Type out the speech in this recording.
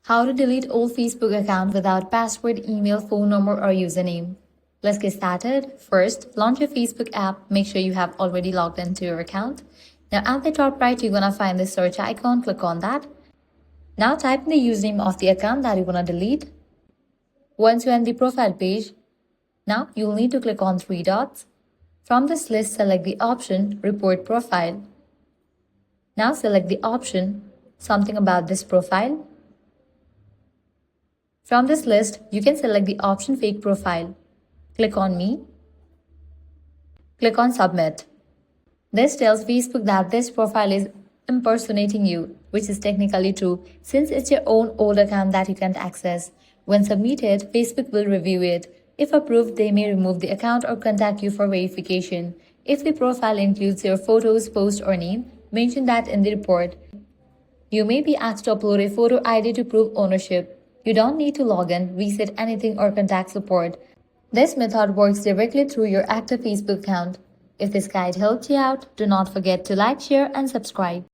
How to delete old Facebook account without password, email, phone number, or username. Let's get started. First, launch your Facebook app. Make sure you have already logged into your account. Now at the top right, you're gonna find the search icon. Click on that. Now type in the username of the account that you wanna delete. Once you're on the profile page, now you'll need to click on three dots. From this list, select the option Report Profile. Now select the option Something about this profile. From this list, you can select the option Fake Profile. Click on Me. Click on Submit. This tells Facebook that this profile is impersonating you, which is technically true since it's your own old account that you can't access. When submitted, Facebook will review it. If approved, they may remove the account or contact you for verification. If the profile includes your photos, post, or name, mention that in the report. You may be asked to upload a photo ID to prove ownership. You don't need to log in, reset anything, or contact support. This method works directly through your active Facebook account. If this guide helped you out, do not forget to like, share, and subscribe.